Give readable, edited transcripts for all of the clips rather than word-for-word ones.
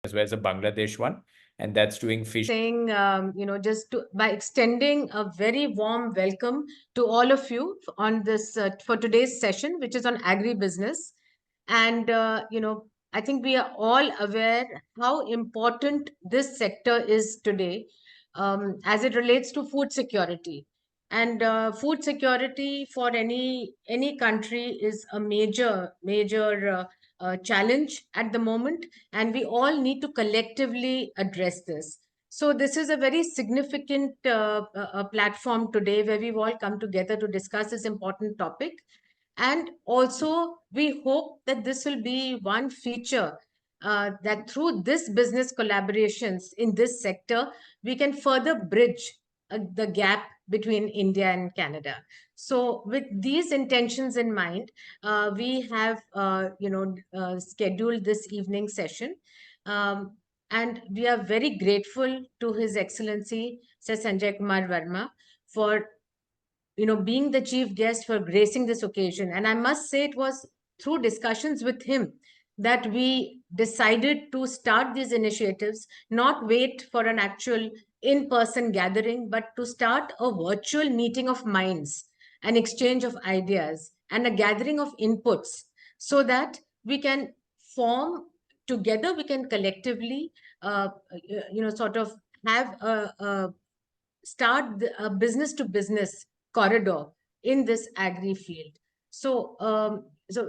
as well as a Bangladesh one, and that's doing fish. Saying, by extending a very warm welcome to all of you on this for today's session, which is on agribusiness. And, I think we are all aware how important this sector is today as it relates to food security. And food security for any country is a major challenge at the moment, and we all need to collectively address this. So this is a very significant platform today where we've all come together to discuss this important topic. And also, we hope that this will be one feature that through this business collaborations in this sector, we can further bridge the gap between India and Canada. So with these intentions in mind, we have, scheduled this evening session. And we are very grateful to His Excellency, Sir Sanjay Kumar Verma, for being the chief guest, for gracing this occasion. And I must say, it was through discussions with him that we decided to start these initiatives, not wait for an actual in-person gathering, but to start a virtual meeting of minds, an exchange of ideas, and a gathering of inputs, so that we can form together, we can collectively, sort of have start a business to business corridor in this agri field. So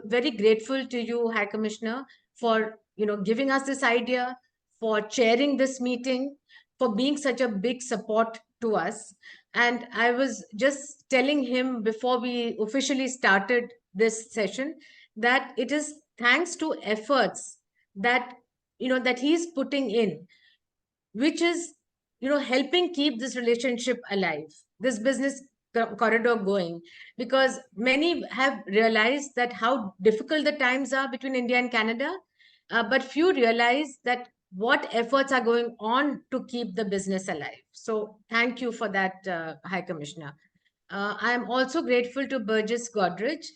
very grateful to you, High Commissioner, for giving us this idea, for chairing this meeting, for being such a big support to us. And I was just telling him before we officially started this session that it is thanks to efforts that that he's putting in, which is helping keep this relationship alive, this business corridor going, because many have realized that how difficult the times are between India and Canada, but few realize that what efforts are going on to keep the business alive. So thank you for that, High Commissioner. I am also grateful to Burjis Godrej.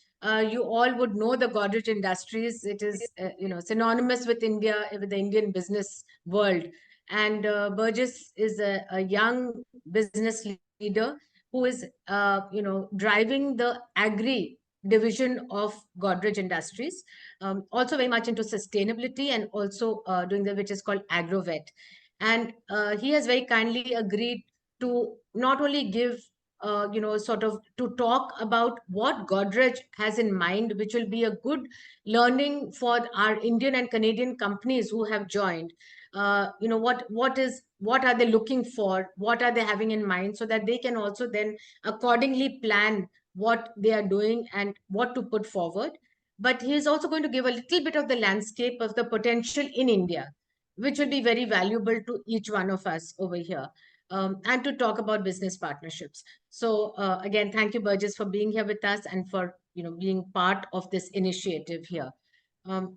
You all would know the Godrej Industries. It is, synonymous with India, with the Indian business world. And Burjis is a young business leader who is, driving the agri division of Godrej Industries. Also very much into sustainability, and also doing which is called Agrovet. And he has very kindly agreed to not only give sort of to talk about what Godrej has in mind, which will be a good learning for our Indian and Canadian companies who have joined. What are they looking for? What are they having in mind, so that they can also then accordingly plan what they are doing and what to put forward. But he is also going to give a little bit of the landscape of the potential in India, which will be very valuable to each one of us over here. And to talk about business partnerships. So again, thank you, Burgess, for being here with us and for being part of this initiative here. Um,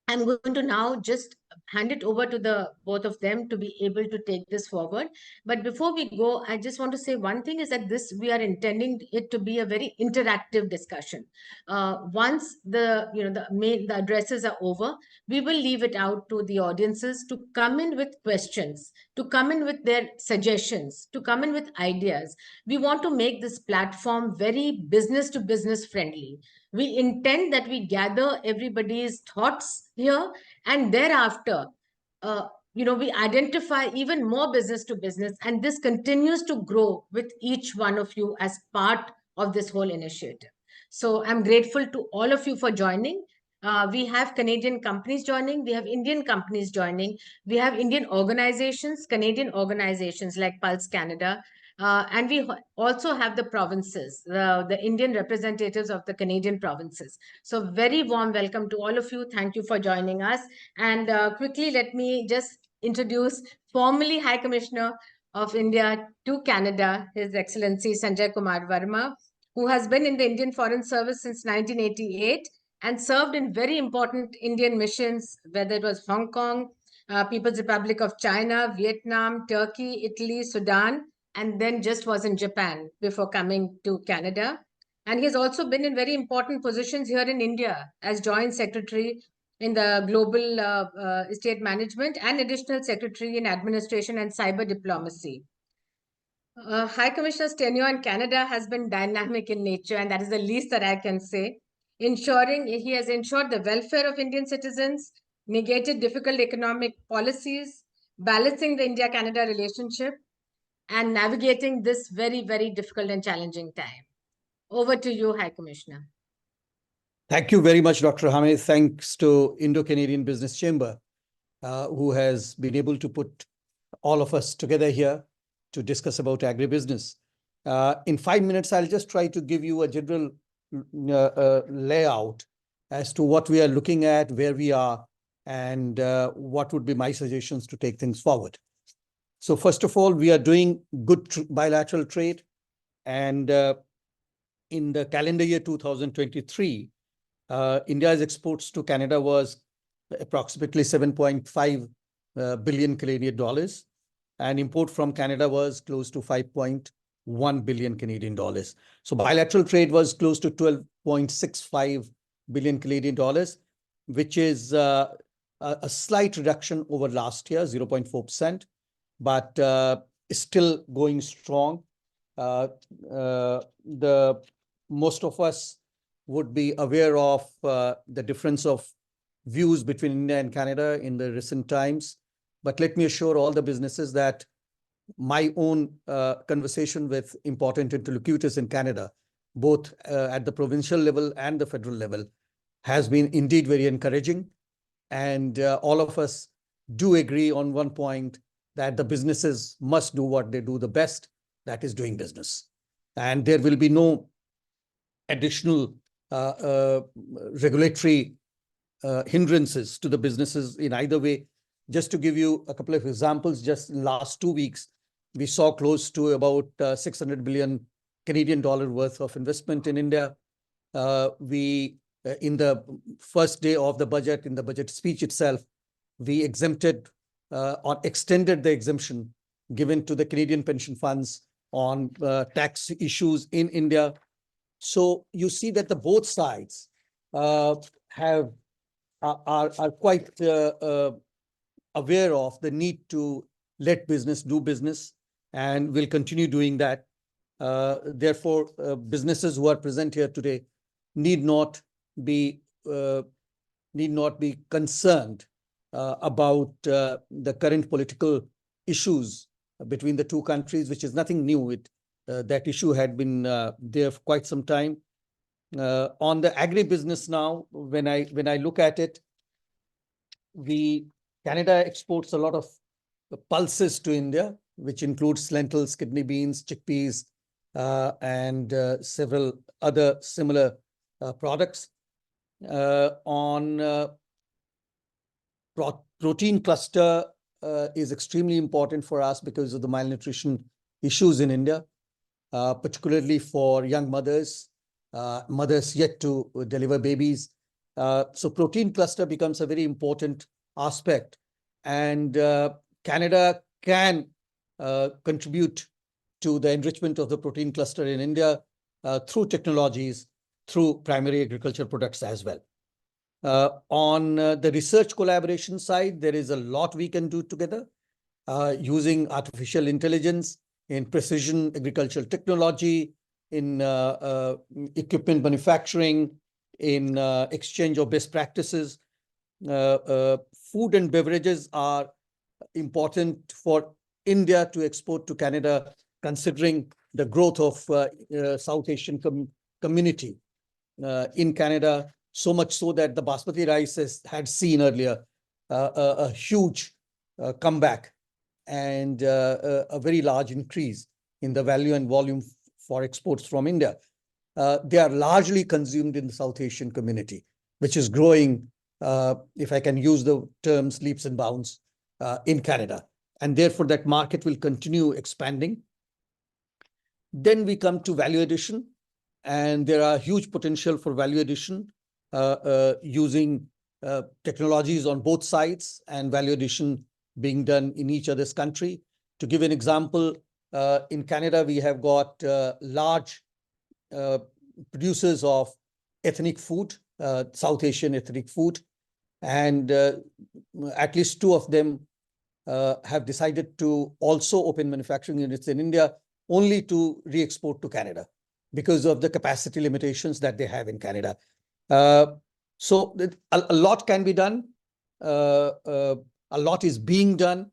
I'm going to now just hand it over to the both of them to be able to take this forward. But before we go, I just want to say one thing is that we are intending it to be a very interactive discussion. Once the addresses are over, we will leave it out to the audiences to come in with questions, to come in with their suggestions, to come in with ideas. We want to make this platform very business to business friendly. We intend that we gather everybody's thoughts here, and thereafter, we identify even more business to business, and this continues to grow with each one of you as part of this whole initiative. So I'm grateful to all of you for joining. We have Canadian companies joining, we have Indian companies joining, we have Indian organizations, Canadian organizations like Pulse Canada, and we also have the provinces, the Indian representatives of the Canadian provinces. So very warm welcome to all of you. Thank you for joining us. And quickly, let me just introduce formally High Commissioner of India to Canada, His Excellency Sanjay Kumar Verma, who has been in the Indian Foreign Service since 1988 and served in very important Indian missions, whether it was Hong Kong, People's Republic of China, Vietnam, Turkey, Italy, Sudan, and then just was in Japan before coming to Canada. And he has also been in very important positions here in India as Joint Secretary in the global estate management and additional secretary in administration and cyber diplomacy. High Commissioner's tenure in Canada has been dynamic in nature, and that is the least that I can say. He has ensured the welfare of Indian citizens, negated difficult economic policies, balancing the India-Canada relationship, and navigating this very, very difficult and challenging time. Over to you, High Commissioner. Thank you very much, Dr. Hamid. Thanks to Indo-Canadian Business Chamber, who has been able to put all of us together here to discuss about agribusiness. In 5 minutes, I'll just try to give you a general layout as to what we are looking at, where we are, and what would be my suggestions to take things forward. So first of all, we are doing good bilateral trade. And in the calendar year 2023, India's exports to Canada was approximately 7.5 billion Canadian dollars, and import from Canada was close to 5.1 billion Canadian dollars. So bilateral trade was close to 12.65 billion Canadian dollars, which is a slight reduction over last year, 0.4%, but still going strong. Most of us would be aware of the difference of views between India and Canada in the recent times. But let me assure all the businesses that my own conversation with important interlocutors in Canada, both at the provincial level and the federal level, has been indeed very encouraging. And all of us do agree on one point, that the businesses must do what they do the best, that is doing business. And there will be no additional regulatory hindrances to the businesses in either way. Just to give you a couple of examples, just last 2 weeks, we saw close to about 600 billion Canadian dollar worth of investment in India. In the first day of the budget, in the budget speech itself, we exempted or extended the exemption given to the Canadian pension funds on tax issues in India. So you see that the both sides are quite aware of the need to let business do business, and will continue doing that. Therefore, businesses who are present here today need not be concerned about the current political issues between the two countries, which is nothing new. That issue had been there for quite some time. On the agribusiness now, when I look at it, Canada exports a lot of pulses to India, which includes lentils, kidney beans, chickpeas, and several other similar products. On protein cluster is extremely important for us because of the malnutrition issues in India, particularly for young mothers, mothers yet to deliver babies. So protein cluster becomes a very important aspect, and Canada can contribute to the enrichment of the protein cluster in India through technologies, through primary agriculture products as well. On the research collaboration side, there is a lot we can do together using artificial intelligence in precision agricultural technology, in equipment manufacturing, in exchange of best practices. Food and beverages are important for India to export to Canada, considering the growth of South Asian community in Canada, so much so that the basmati rice had seen earlier a huge comeback and a very large increase in the value and volume for exports from India. They are largely consumed in the South Asian community, which is growing, if I can use the terms, leaps and bounds in Canada. And therefore, that market will continue expanding. Then we come to value addition, and there are huge potential for value addition using technologies on both sides, and value addition being done in each other's country. To give an example, in Canada, we have got large producers of ethnic food, South Asian ethnic food, And at least 2 of them have decided to also open manufacturing units in India, only to re-export to Canada because of the capacity limitations that they have in Canada. So a lot can be done. A lot is being done.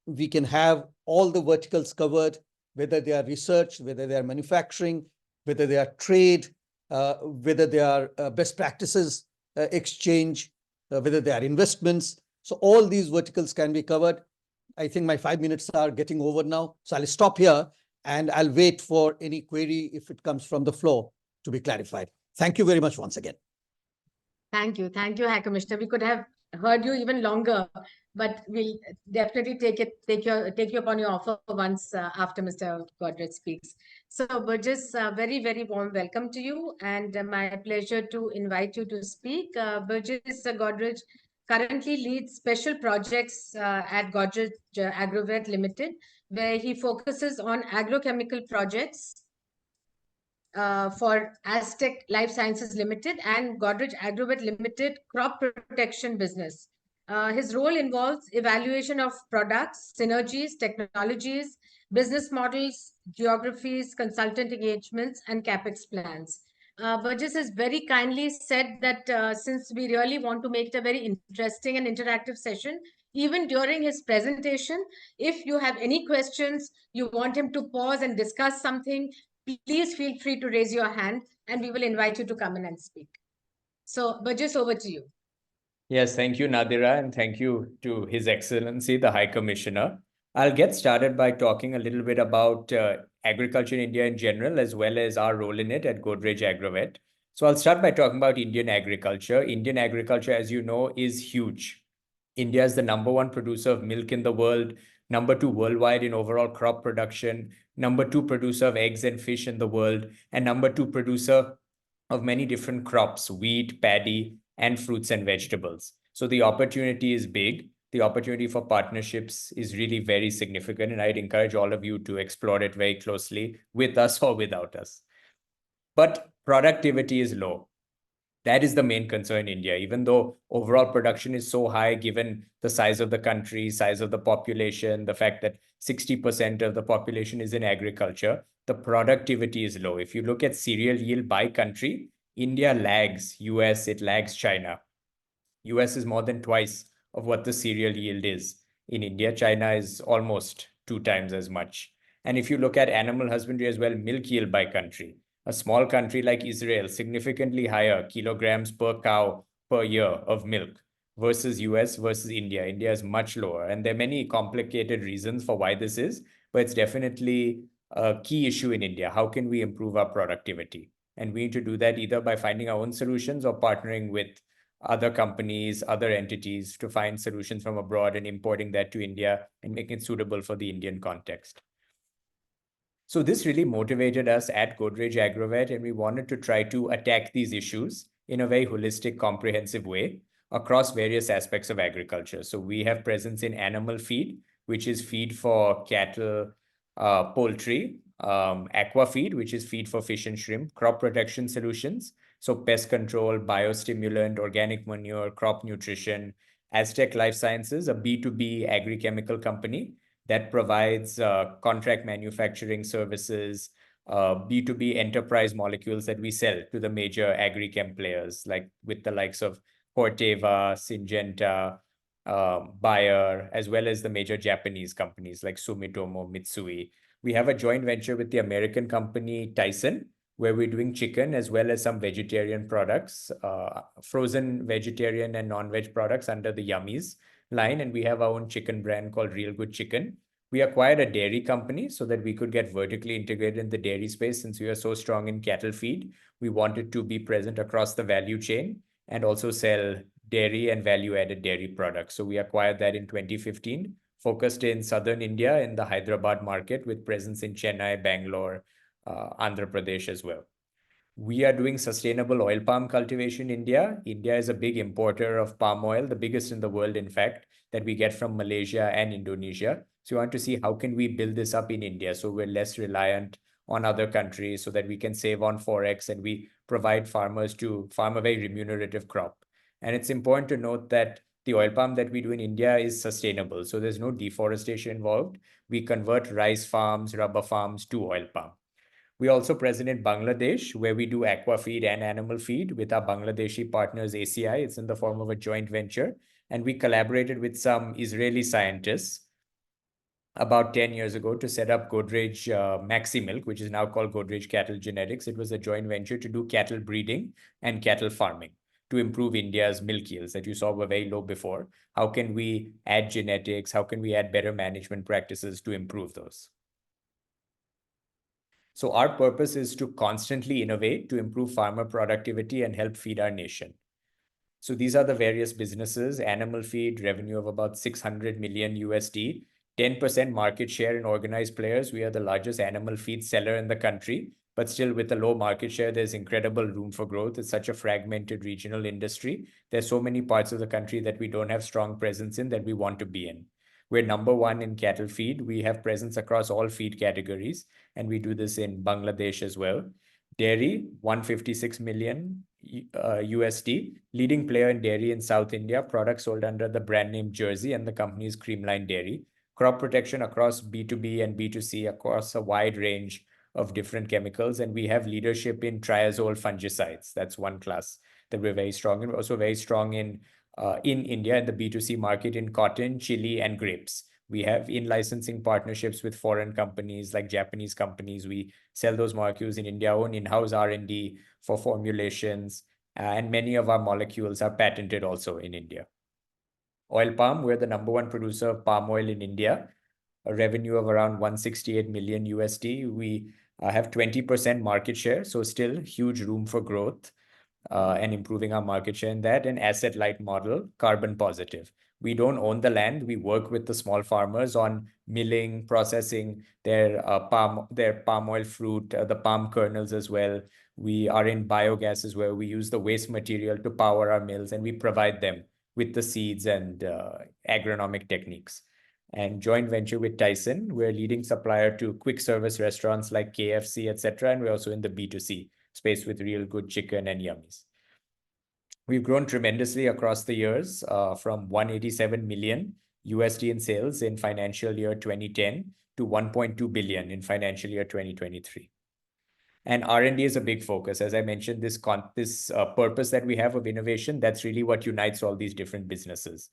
We can have all the verticals covered, whether they are research, whether they are manufacturing, whether they are trade, whether they are best practices exchange, whether they are investments. So all these verticals can be covered. I think my 5 minutes are getting over now. So I'll stop here and I'll wait for any query if it comes from the floor to be clarified. Thank you very much once again. Thank you, High Commissioner. We could have heard you even longer, but we'll definitely take you upon your offer once after Mr. Godrej speaks. So, Burjis, very warm welcome to you, and my pleasure to invite you to speak. Burjis Godrej currently leads special projects at Godrej Agrovet Limited, where he focuses on agrochemical projects for Aztec Life Sciences Limited and Godrej Agrovet Limited crop protection business. His role involves evaluation of products, synergies, technologies, business models, geographies, consultant engagements, and capex plans. Burjis has very kindly said that since we really want to make it a very interesting and interactive session, even during his presentation, if you have any questions, you want him to pause and discuss something, please feel free to raise your hand and we will invite you to come in and speak. So, Burjis, over to you. Yes, thank you, Nadira, and thank you to His Excellency, the High Commissioner. I'll get started by talking a little bit about agriculture in India in general, as well as our role in it at Godrej Agrovet. So I'll start by talking about Indian agriculture. Indian agriculture, as you know, is huge. India is the #1 producer of milk in the world, #2 worldwide in overall crop production, #2 producer of eggs and fish in the world, and #2 producer of many different crops, wheat, paddy, and fruits and vegetables. So the opportunity is big. The opportunity for partnerships is really very significant, and I'd encourage all of you to explore it very closely with us or without us. But productivity is low. That is the main concern in India, even though overall production is so high, given the size of the country, size of the population, the fact that 60% of the population is in agriculture, the productivity is low. If you look at cereal yield by country, India lags US, it lags China. US is more than twice of what the cereal yield is in India. China is almost 2 times as much. And if you look at animal husbandry as well, milk yield by country, a small country like Israel, significantly higher kilograms per cow per year of milk versus US versus India. India is much lower. And there are many complicated reasons for why this is, but it's definitely a key issue in India. How can we improve our productivity? And we need to do that either by finding our own solutions or partnering with other companies, other entities to find solutions from abroad and importing that to India and making it suitable for the Indian context. So this really motivated us at Godrej Agrovet, and we wanted to try to attack these issues in a very holistic, comprehensive way across various aspects of agriculture. So we have presence in animal feed, which is feed for cattle, poultry, aqua feed, which is feed for fish and shrimp, crop protection solutions, so pest control, biostimulant, organic manure, crop nutrition, Aztec Life Sciences, a B2B agri-chemical company that provides contract manufacturing services, B2B enterprise molecules that we sell to the major agri-chem players, like with the likes of Corteva, Syngenta, Bayer, as well as the major Japanese companies like Sumitomo, Mitsui. We have a joint venture with the American company Tyson, where we're doing chicken as well as some vegetarian products, frozen vegetarian and non-veg products under the Yummies line. And we have our own chicken brand called Real Good Chicken. We acquired a dairy company so that we could get vertically integrated in the dairy space. Since we are so strong in cattle feed, we wanted to be present across the value chain and also sell dairy and value-added dairy products. So we acquired that in 2015, focused in southern India in the Hyderabad market with presence in Chennai, Bangalore, Andhra Pradesh as well. We are doing sustainable oil palm cultivation in India. India is a big importer of palm oil, the biggest in the world, in fact, that we get from Malaysia and Indonesia. So we want to see how can we build this up in India so we're less reliant on other countries, so that we can save on forex and we provide farmers to farm a very remunerative crop. And it's important to note that the oil palm that we do in India is sustainable. So there's no deforestation involved. We convert rice farms, rubber farms to oil palm. We're also present in Bangladesh, where we do aqua feed and animal feed with our Bangladeshi partners, ACI. It's in the form of a joint venture. And we collaborated with some Israeli scientists about 10 years ago to set up Godrej Maxi Milk, which is now called Godrej Cattle Genetics. It was a joint venture to do cattle breeding and cattle farming to improve India's milk yields that you saw were very low before. How can we add genetics? How can we add better management practices to improve those? So our purpose is to constantly innovate to improve farmer productivity and help feed our nation. So these are the various businesses: animal feed, revenue of about 600 million USD, 10% market share in organized players. We are the largest animal feed seller in the country, but still with a low market share, there's incredible room for growth. It's such a fragmented regional industry. There's so many parts of the country that we don't have strong presence in that we want to be in. We're number one in cattle feed. We have presence across all feed categories, and we do this in Bangladesh as well. Dairy, 156 million USD, leading player in dairy in South India, products sold under the brand name Jersey, and the company is Creamline Dairy. Crop protection across B2B and B2C across a wide range of different chemicals. And we have leadership in triazole fungicides. That's one class that we're very strong in. We're also very strong in India in the B2C market in cotton, chili, and grapes. We have in-licensing partnerships with foreign companies like Japanese companies. We sell those molecules in India, own in-house R&D for formulations, and many of our molecules are patented also in India. Oil palm, we're the number one producer of palm oil in India, a revenue of around 168 million USD. We have 20% market share, so still huge room for growth and improving our market share in that. An asset-light model, carbon positive. We don't own the land. We work with the small farmers on milling, processing their palm oil fruit, the palm kernels as well. We are in biogas as well. We use the waste material to power our mills, and we provide them with the seeds and agronomic techniques. And joint venture with Tyson, we're a leading supplier to quick service restaurants like KFC, etc. And we're also in the B2C space with real good chicken and yummies. We've grown tremendously across the years from 187 million USD in sales in financial year 2010 to 1.2 billion in financial year 2023. And R&D is a big focus. As I mentioned, this purpose that we have of innovation, that's really what unites all these different businesses.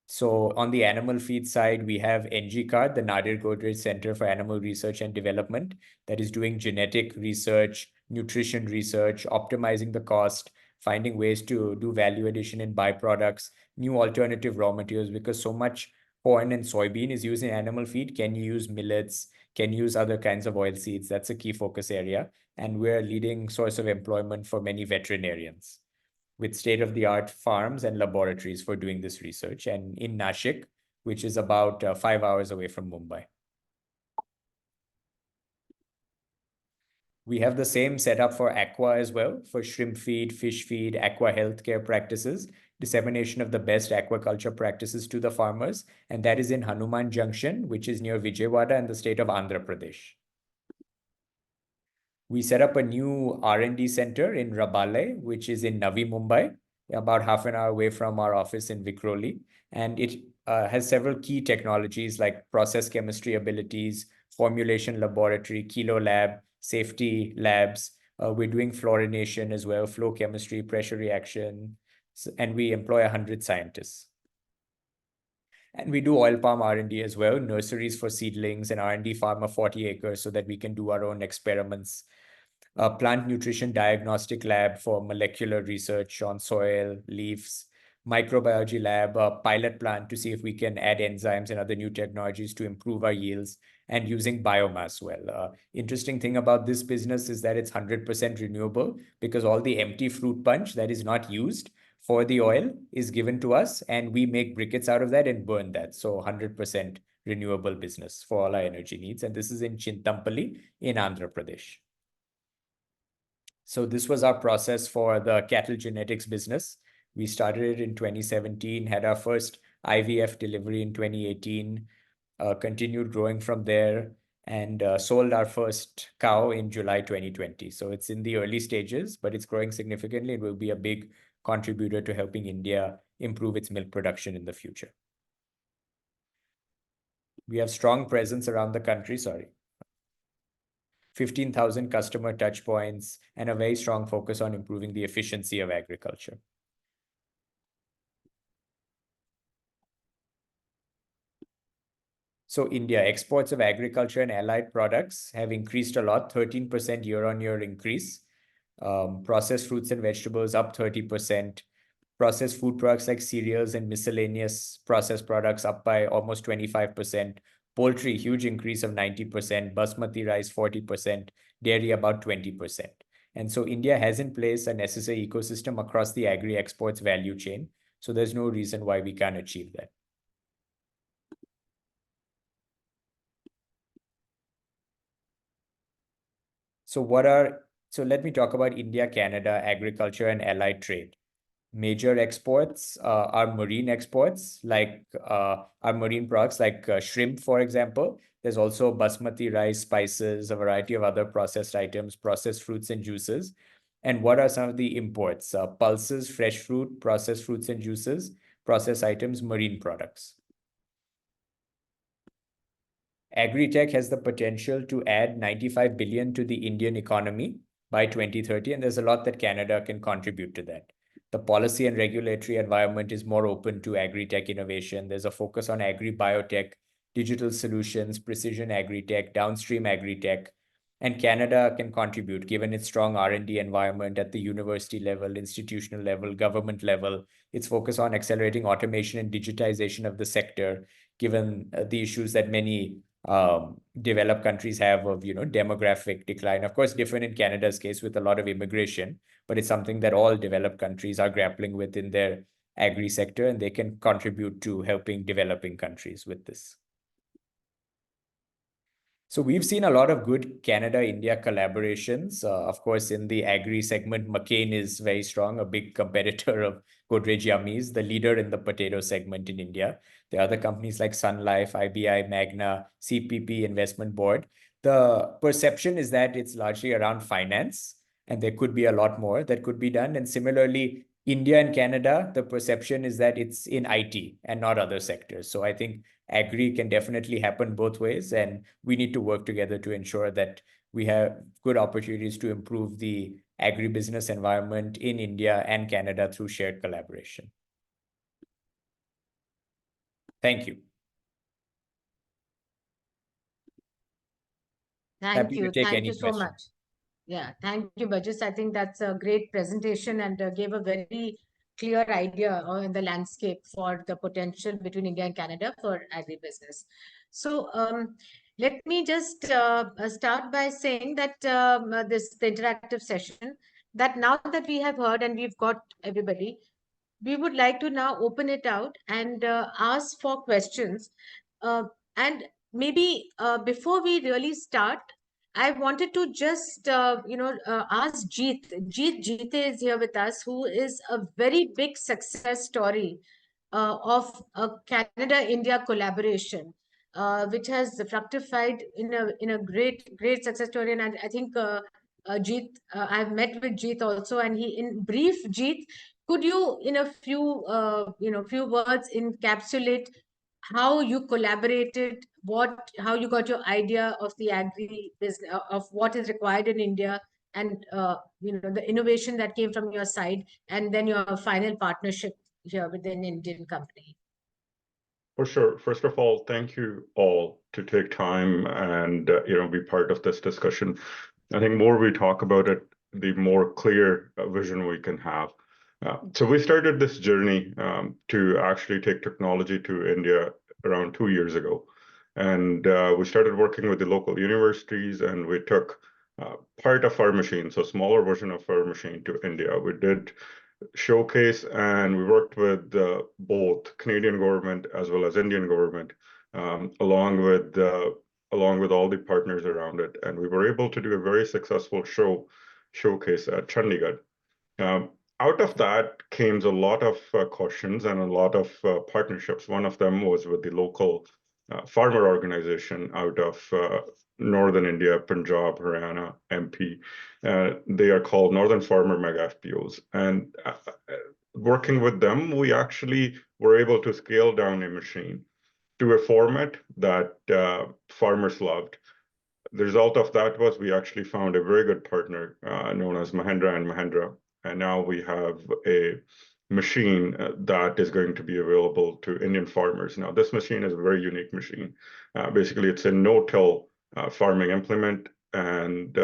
So on the animal feed side, we have NGCARD, the Nadir Godrej Center for Animal Research and Development, that is doing genetic research, nutrition research, optimizing the cost, finding ways to do value addition in byproducts, new alternative raw materials, because so much corn and soybean is used in animal feed. Can you use millets? Can you use other kinds of oil seeds? That's a key focus area. And we're a leading source of employment for many veterinarians, with state-of-the-art farms and laboratories for doing this research, and in Nashik, which is about 5 hours away from Mumbai. We have the same setup for aqua as well, for shrimp feed, fish feed, aqua healthcare practices, dissemination of the best aquaculture practices to the farmers, and that is in Hanuman Junction, which is near Vijayawada in the state of Andhra Pradesh. We set up a new R&D center in Rabale, which is in Navi Mumbai, about half an hour away from our office in Vikhroli. And it has several key technologies like process chemistry abilities, formulation laboratory, kilo lab, safety labs. We're doing fluorination as well, flow chemistry, pressure reaction, and we employ 100 scientists. And we do oil palm R&D as well, nurseries for seedlings, and R&D farm of 40 acres so that we can do our own experiments. Plant nutrition diagnostic lab for molecular research on soil, leaves, microbiology lab, pilot plant to see if we can add enzymes and other new technologies to improve our yields, and using biomass well. Interesting thing about this business is that it's 100% renewable, because all the empty fruit punch that is not used for the oil is given to us, and we make briquettes out of that and burn that. So 100% renewable business for all our energy needs. And this is in Chintampally in Andhra Pradesh. So this was our process for the cattle genetics business. We started it in 2017, had our first IVF delivery in 2018, continued growing from there, and sold our first cow in July 2020. So it's in the early stages, but it's growing significantly. It will be a big contributor to helping India improve its milk production in the future. We have strong presence around the country, 15,000 customer touch points, and a very strong focus on improving the efficiency of agriculture. So India, exports of agriculture and allied products have increased a lot, 13% year-on-year increase. Processed fruits and vegetables up 30%. Processed food products like cereals and miscellaneous processed products up by almost 25%. Poultry, huge increase of 90%. Basmati rice, 40%. Dairy, about 20%. And so India has in place a necessary ecosystem across the agri-exports value chain. So there's no reason why we can't achieve that. So let me talk about India, Canada, agriculture and allied trade. Major exports are marine exports, like our marine products like shrimp, for example. There's also basmati rice, spices, a variety of other processed items, processed fruits and juices. And what are some of the imports? Pulses, fresh fruit, processed fruits and juices, processed items, marine products. Agri-tech has the potential to add 95 billion to the Indian economy by 2030, and there's a lot that Canada can contribute to that. The policy and regulatory environment is more open to agri-tech innovation. There's a focus on agri-biotech, digital solutions, precision agri-tech, downstream agri-tech, and Canada can contribute given its strong R&D environment at the university level, institutional level, government level. Its focus on accelerating automation and digitization of the sector, given the issues that many developed countries have of demographic decline. Of course, different in Canada's case with a lot of immigration, but it's something that all developed countries are grappling with in their agri sector, and they can contribute to helping developing countries with this. So we've seen a lot of good Canada-India collaborations. Of course, in the agri segment, McCain is very strong, a big competitor of Godrej Yummies, the leader in the potato segment in India. There are other companies like Sun Life, IBI, Magna, CPP, Investment Board. The perception is that it's largely around finance, and there could be a lot more that could be done. And similarly, India and Canada, the perception is that it's in IT and not other sectors. So I think agri can definitely happen both ways, and we need to work together to ensure that we have good opportunities to improve the agribusiness environment in India and Canada through shared collaboration. Thank you. Thank you. Thank you so much. Yeah, thank you, Burjis. I think that's a great presentation and gave a very clear idea on the landscape for the potential between India and Canada for agribusiness. So let me just start by saying that the interactive session, that now that we have heard and we've got everybody, we would like to now open it out and ask for questions. And maybe before we really start, I wanted to just, ask Jeet. Jeet is here with us, who is a very big success story of a Canada-India collaboration, which has fructified in a great success story. And I think Jeet, I've met with Jeet also, and in brief, Jeet, could you, in a few words, encapsulate how you collaborated, how you got your idea of the agri business, of what is required in India, and the innovation that came from your side, and then your final partnership here with an Indian company? For sure. First of all, thank you all to take time and be part of this discussion. I think more we talk about it, the more clear vision we can have. So we started this journey to actually take technology to India around 2 years ago. And we started working with the local universities, and we took part of our machine, so smaller version of our machine, to India. We did showcase, and we worked with both Canadian government as well as Indian government, along with all the partners around it. And we were able to do a very successful showcase at Chandigarh. Out of that came a lot of questions and a lot of partnerships. One of them was with the local farmer organization out of northern India, Punjab, Haryana, MP. They are called Northern Farmer Mega FPOs. And working with them, we actually were able to scale down a machine to a format that farmers loved. The result of that was we actually found a very good partner known as Mahindra and Mahindra. And now we have a machine that is going to be available to Indian farmers. Now, this machine is a very unique machine. Basically, it's a no-till farming implement, and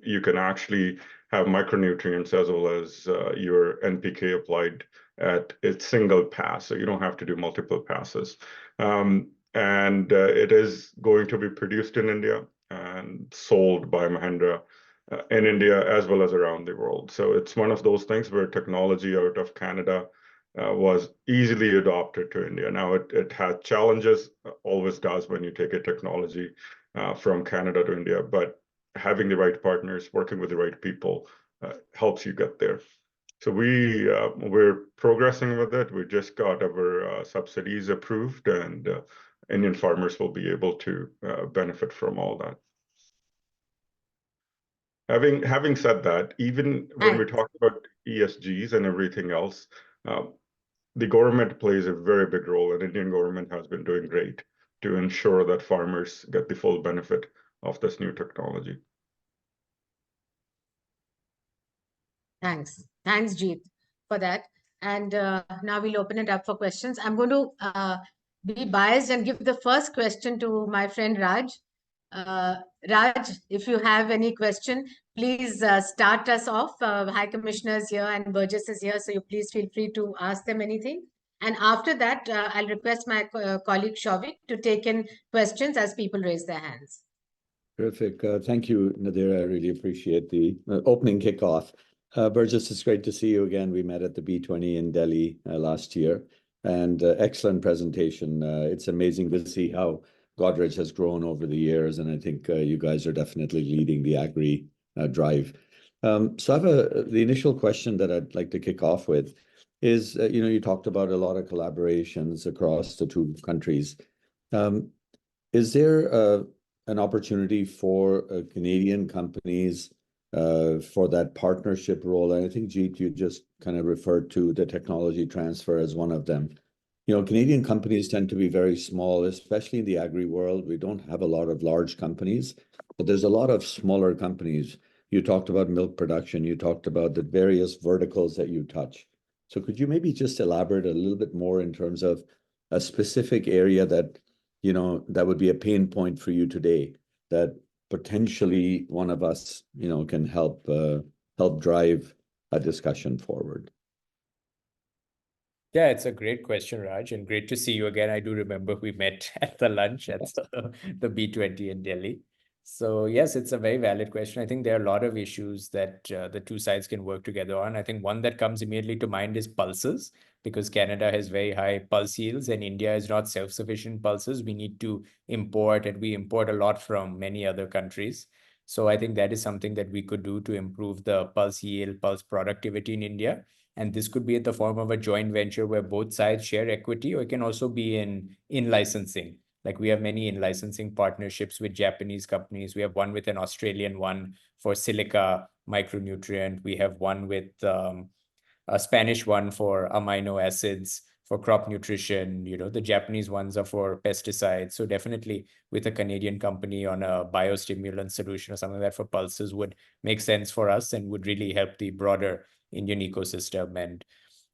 you can actually have micronutrients as well as your NPK applied at a single pass, so you don't have to do multiple passes. And it is going to be produced in India and sold by Mahindra in India as well as around the world. So it's one of those things where technology out of Canada was easily adopted to India. Now it had challenges, always does when you take a technology from Canada to India, but having the right partners, working with the right people helps you get there. So we're progressing with it. We just got our subsidies approved, and Indian farmers will be able to benefit from all that. Having said that, even when we talk about ESGs and everything else, the government plays a very big role, and Indian government has been doing great to ensure that farmers get the full benefit of this new technology. Thanks, Jeet, for that. And now we'll open it up for questions. I'm going to be biased and give the first question to my friend Raj. Raj, if you have any question, please start us off. High Commissioner's here and Burjis is here, so you please feel free to ask them anything. And after that, I'll request my colleague Shavik to take in questions as people raise their hands. Terrific. Thank you, Nadira. I really appreciate the opening kickoff. Burjis, it's great to see you again. We met at the B20 in Delhi last year, and excellent presentation. It's amazing to see how Godrej has grown over the years, and I think you guys are definitely leading the agri drive. So I have the initial question that I'd like to kick off with is, you talked about a lot of collaborations across the two countries. Is there an opportunity for Canadian companies for that partnership role? And I think, Jeet, you just kind of referred to the technology transfer as one of them. Canadian companies tend to be very small, especially in the agri world. We don't have a lot of large companies, but there's a lot of smaller companies. You talked about milk production. You talked about the various verticals that you touch. So could you maybe just elaborate a little bit more in terms of a specific area that, that would be a pain point for you today, that potentially one of us, can help drive a discussion forward? Yeah, it's a great question, Raj, and great to see you again. I do remember we met at the lunch at the B20 in Delhi. So yes, it's a very valid question. I think there are a lot of issues that the two sides can work together on. I think one that comes immediately to mind is pulses, because Canada has very high pulse yields and India is not self-sufficient pulses. We need to import, and we import a lot from many other countries. So I think that is something that we could do to improve the pulse yield, pulse productivity in India. And this could be in the form of a joint venture where both sides share equity, or it can also be in licensing. Like we have many in licensing partnerships with Japanese companies. We have one with an Australian one for silica micronutrient. We have one with a Spanish one for amino acids for crop nutrition. The Japanese ones are for pesticides. So definitely with a Canadian company on a biostimulant solution or something like that for pulses would make sense for us and would really help the broader Indian ecosystem. And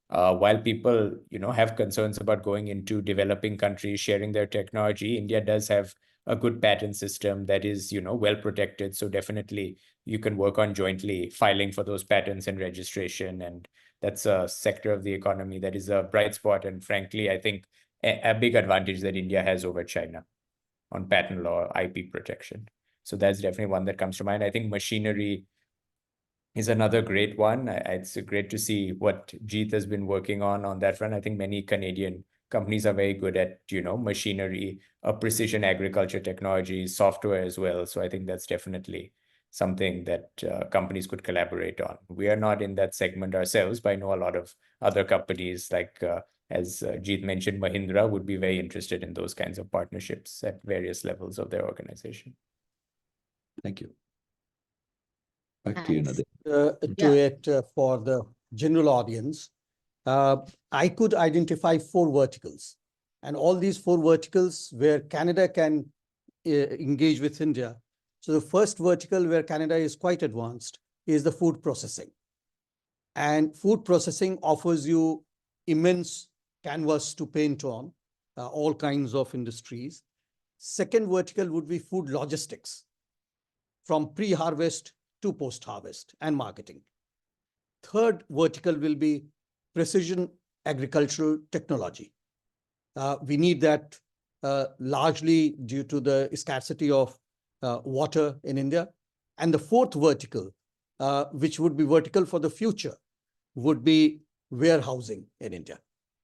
while people, have concerns about going into developing countries, sharing their technology, India does have a good patent system that is, well protected. So definitely you can work on jointly filing for those patents and registration. And that's a sector of the economy that is a bright spot. And frankly, I think a big advantage that India has over China on patent law, IP protection. So that's definitely one that comes to mind. I think machinery is another great one. It's great to see what Jeet has been working on that front. I think many Canadian companies are very good at, machinery, precision agriculture technology, software as well. So I think that's definitely something that companies could collaborate on. We are not in that segment ourselves, but I know a lot of other companies like, as Jeet mentioned, Mahindra would be very interested in those kinds of partnerships at various levels of their organization. Thank you. Back to you, Nadir. To it for the general audience, I could identify 4 verticals. And all these 4 verticals where Canada can engage with India. So the first vertical where Canada is quite advanced is the food processing. And food processing offers you immense canvas to paint on, all kinds of industries. Second vertical would be food logistics, from pre-harvest to post-harvest and marketing. Third vertical will be precision agricultural technology. We need that largely due to the scarcity of water in India. And the fourth vertical, which would be vertical for the future, would be warehousing in India.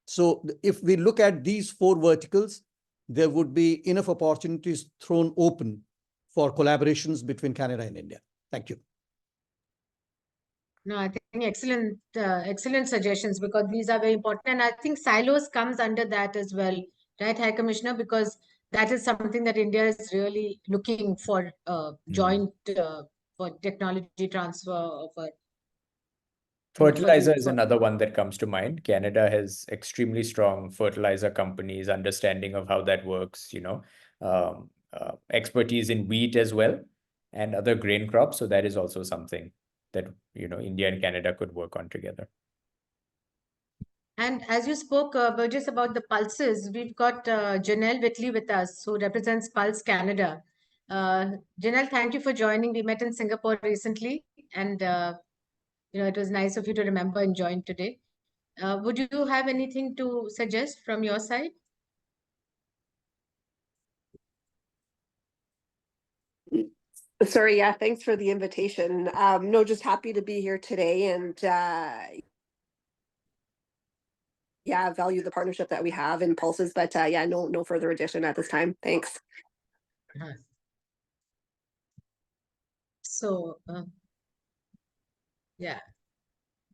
So if we look at these 4 verticals, there would be enough opportunities thrown open for collaborations between Canada and India. Thank you. No, I think excellent suggestions, because these are very important. And I think silos comes under that as well, right, High Commissioner? Because that is something that India is really looking for, joint for technology transfer. Fertilizer is another one that comes to mind. Canada has extremely strong fertilizer companies, understanding of how that works, expertise in wheat as well, and other grain crops. So that is also something that, India and Canada could work on together. And as you spoke, Burjis, about the pulses, we've got Janelle Whitley with us, who represents Pulse Canada. Janelle, thank you for joining. We met in Singapore recently, and it was nice of you to remember and join today. Would you have anything to suggest from your side? Sorry, yeah, thanks for the invitation. No, just happy to be here today, and yeah, value the partnership that we have in Pulses, but yeah, no further addition at this time. Thanks. So, yeah.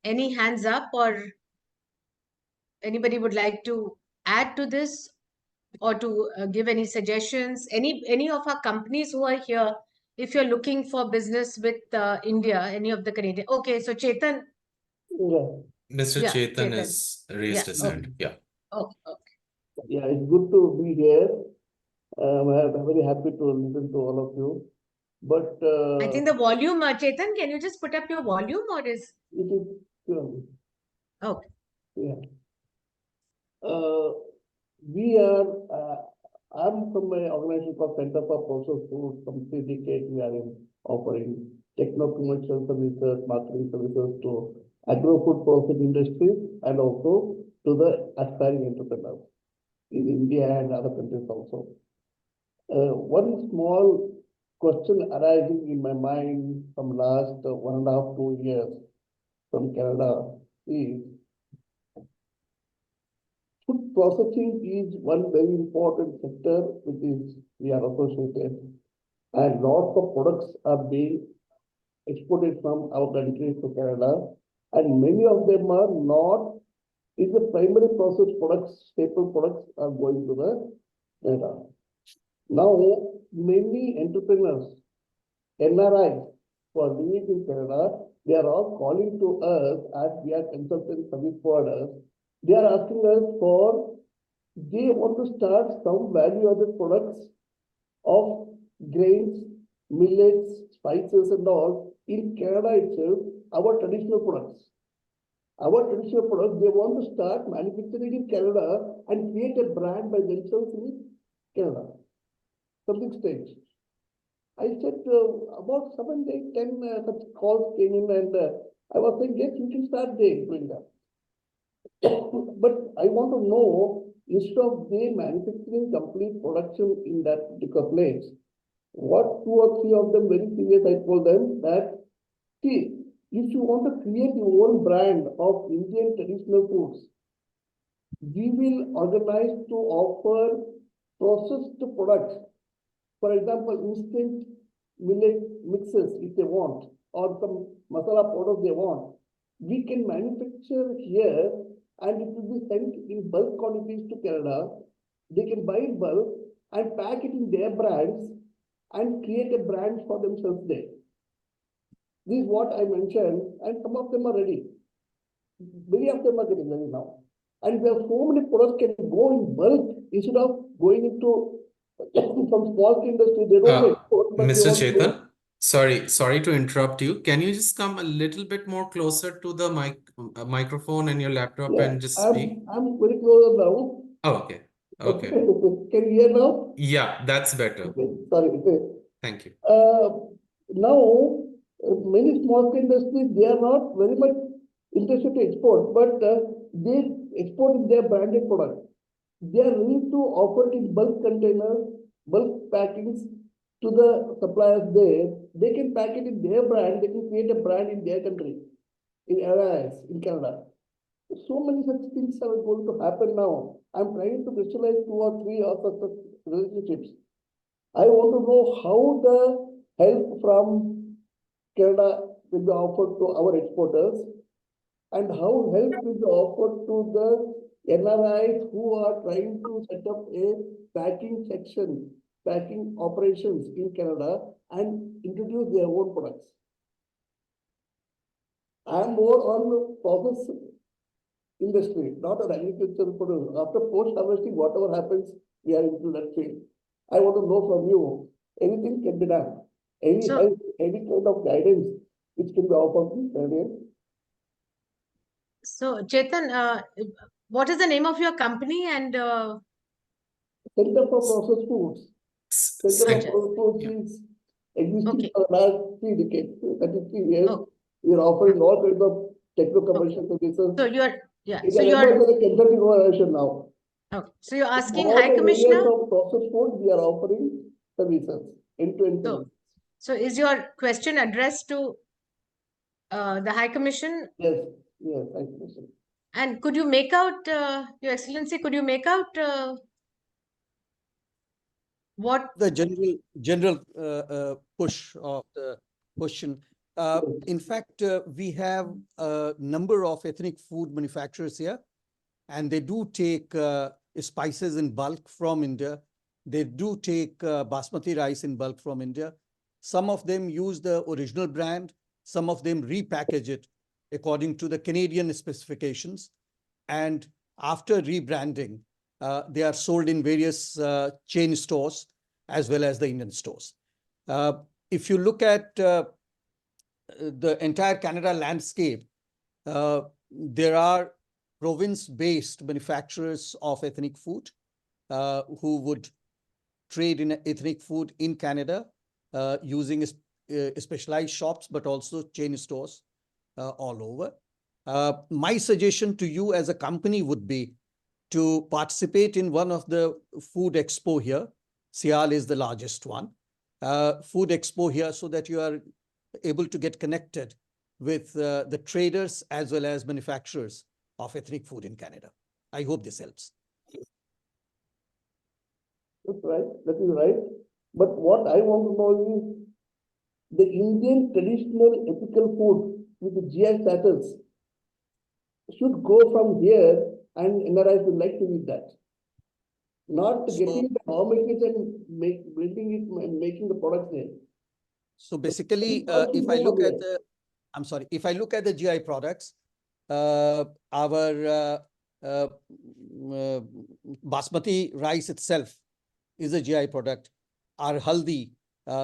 Any hands up, or anybody would like to add to this, or to give any suggestions? Any of our companies who are here, if you're looking for business with India, any of the Canadian. Okay, so Chetan. Yeah. Mr. Yeah, Chetan Chetan. has raised his hand. Yeah. Okay. Yeah, it's good to be here. I'm very happy to listen to all of you. But I think the volume, Chetan, can you just put up your volume, or is it is okay? Yeah. We are. I'm from an organization called Center for Processed Food. From 3 decades, we are offering techno-commercial services, marketing services to agro-food processing industries, and also to the aspiring entrepreneurs in India and other countries also. One small question arising in my mind from last 1.5 to 2 years from Canada is, food processing is one very important sector which is we are associated, and lots of products are being exported from our countries to Canada, and many of them are not. Is the primary processed products, staple products are going to the Canada. Now, many entrepreneurs, NRIs, who are living in Canada, they are all calling to us as we are consultant service providers. They are asking us for, they want to start some value-added products of grains, millets, spices and all in Canada itself, our traditional products. Our traditional products, they want to start manufacturing in Canada and create a brand by themselves in Canada. Something stage. I said about 7, 8, 10 such calls came in, and I was saying, yes, you can start doing that. But I want to know, instead of they manufacturing complete production in that particular place, what 2 or 3 of them very serious, I told them that, see, if you want to create your own brand of Indian traditional foods, we will organize to offer processed products. For example, instant millet mixes if they want, or some masala powders they want. We can manufacture here, and it will be sent in bulk quantities to Canada. They can buy in bulk and pack it in their brands and create a brand for themselves there. This is what I mentioned, and some of them are ready. Many of them are getting ready now. And there are so many products can go in bulk instead of going into some small industry. They don't export, but they Mr. want to go. Chetan, sorry to interrupt you. Can you just come a little bit more closer to the microphone and your laptop Yeah, and just speak? I'm very close now. Oh, okay. Okay. Can you hear now? Yeah, that's better. Okay, sorry. Thank you. Now, many small industries, they are not very much interested to export, but they export their branded product. They are ready to offer it in bulk containers, bulk packings to the suppliers there. They can pack it in their brand, they can create a brand in their country, in areas, in Canada. So many such things are going to happen now. I'm trying to crystallize 2 or 3 of such relationships. I want to know how the help from Canada will be offered to our exporters and how help will be offered to the NRIs who are trying to set up a packing section, packing operations in Canada and introduce their own products. I'm more on the process industry, not an agricultural product. After post-harvesting, whatever happens, we are into that field. I want to know from you, anything can be done. Any help, any kind of guidance which can be offered. So, Chetan, what is the name of your company and Center for Processed Foods. Center for Processed Foods is existing for the last 3 decades, 33 years. We are offering all kinds of techno-commercial services. So you are, yeah. So you are a consulting organization now. Okay. So you're asking all High Commissioner? Of processed food, we are offering services, end-to-end. So is your question addressed to the High Commission? Yes, High Commission. And could you make out, Your Excellency, could you make out what the general push of the question? In fact, we have a number of ethnic food manufacturers here, and they do take spices in bulk from India. They do take basmati rice in bulk from India. Some of them use the original brand. Some of them repackage it according to the Canadian specifications. And after rebranding, they are sold in various chain stores as well as the Indian stores. If you look at the entire Canada landscape, there are province-based manufacturers of ethnic food who would trade in ethnic food in Canada using specialized shops, but also chain stores all over. My suggestion to you as a company would be to participate in one of the food expo here. Sial is the largest one. Food expo here, so that you are able to get connected with the traders as well as manufacturers of ethnic food in Canada. I hope this helps. That's right. That is right. But what I want to know is the Indian traditional ethical food with the GI status should go from here, and NRIs would like to eat that. Not getting the raw materials and blending it and making the products there. So basically, if I look at the, if I look at the GI products, our basmati rice itself is a GI product. Our haldi,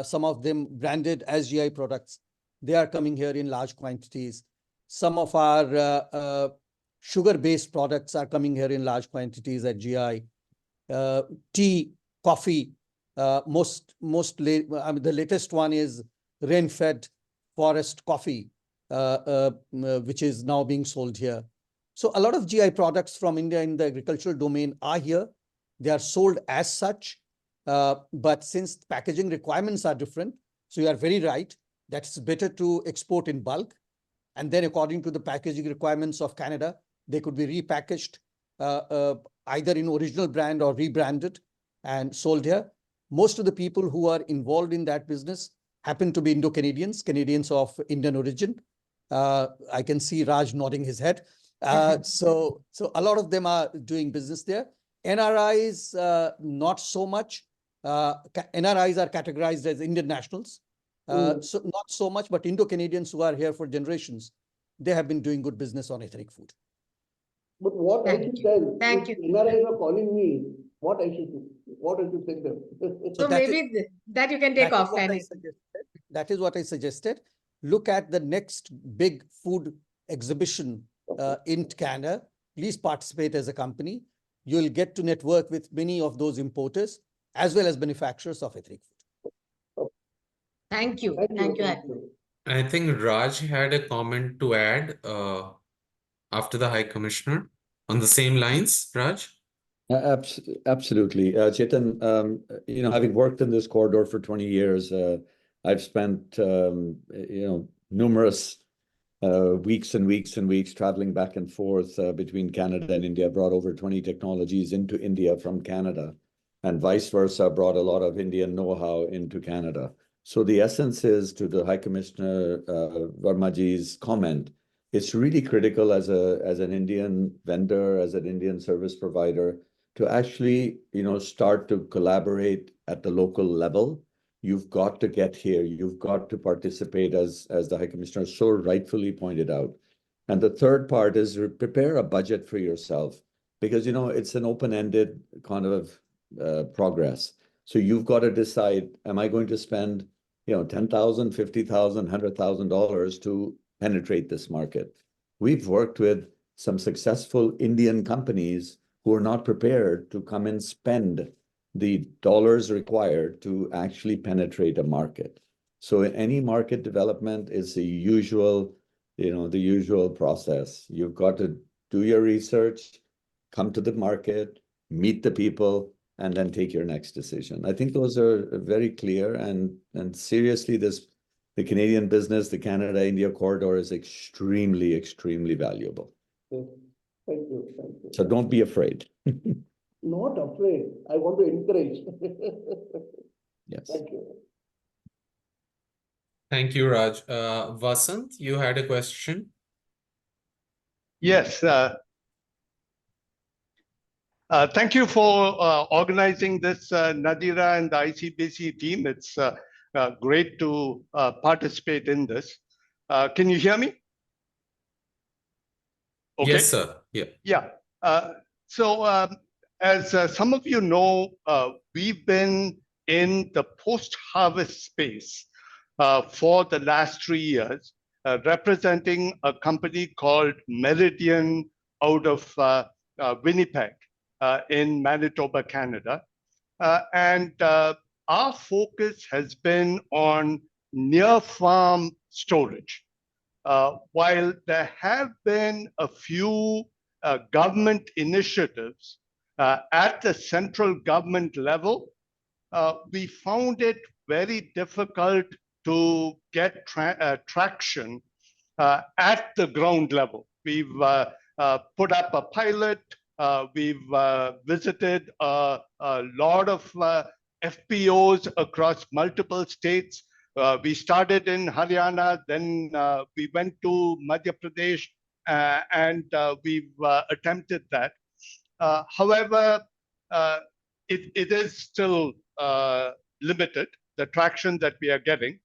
some of them branded as GI products, they are coming here in large quantities. Some of our sugar-based products are coming here in large quantities at GI. Tea, coffee, the latest one is rain-fed forest coffee, which is now being sold here. So a lot of GI products from India in the agricultural domain are here. They are sold as such, but since packaging requirements are different, so you are very right that it's better to export in bulk. And then according to the packaging requirements of Canada, they could be repackaged either in original brand or rebranded and sold here. Most of the people who are involved in that business happen to be Indo-Canadians, Canadians of Indian origin. I can see Raj nodding his head. So a lot of them are doing business there. NRIs, not so much. NRIs are categorized as Indian nationals. So not so much, but Indo-Canadians who are here for generations, they have been doing good business on ethnic food. But what I Thank should you. tell, Thank if you. NRIs are calling me, what I should do, what I should tell them. So that is- maybe that you can take That is what offline. I suggested. That is what I suggested. Look at the next big food exhibition in Canada. Please participate as a company. You'll get to network with many of those importers as well as manufacturers of ethnic food. Thank you. Thank you, Thank you. thank you. I think Raj had a comment to add after the High Commissioner on the same lines, Raj. Absolutely. Chetan, having worked in this corridor for 20 years, I've spent, numerous weeks and weeks and weeks traveling back and forth between Canada and India. Brought over 20 technologies into India from Canada, and vice versa, brought a lot of Indian know-how into Canada. So the essence is, to the High Commissioner Vermaji's comment, it's really critical as an Indian vendor, as an Indian service provider, to actually, start to collaborate at the local level. You've got to get here. You've got to participate, as the High Commissioner so rightfully pointed out. And the third part is prepare a budget for yourself, because, it's an open-ended kind of progress. So you've got to decide, am I going to spend, $10,000, $50,000, $100,000 to penetrate this market? We've worked with some successful Indian companies who are not prepared to come and spend the dollars required to actually penetrate a market. So any market development is the usual process. You've got to do your research, come to the market, meet the people, and then take your next decision. I think those are very clear, and seriously, the Canadian business, the Canada-India corridor is extremely, extremely valuable. Thank you, thank you. So don't be afraid. Not afraid. I want to encourage. Yes. Thank you. Thank you, Raj. Vasant, you had a question? Yes. Thank you for organizing this, Nadira and the Icbc team. It's great to participate in this. Can you hear me? Okay. Yes, sir. Yeah. Yeah. So as some of you know, we've been in the post-harvest space for the last 3 years, representing a company called Meridian out of Winnipeg in Manitoba, Canada. And our focus has been on near-farm storage. While there have been a few government initiatives at the central government level, we found it very difficult to get traction at the ground level. We've put up a pilot. We've visited a lot of FPOs across multiple states. We started in Haryana, then we went to Madhya Pradesh, and we've attempted that. However, it is still limited, the traction that we are getting.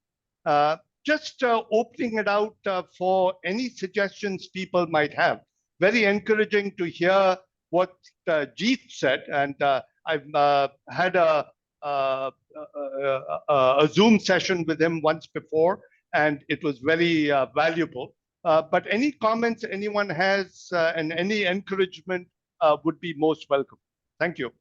Just opening it out for any suggestions people might have. Very encouraging to hear what Jeet said, and I've had a Zoom session with him once before, and it was very valuable. But any comments anyone has and any encouragement would be most welcome. Thank you.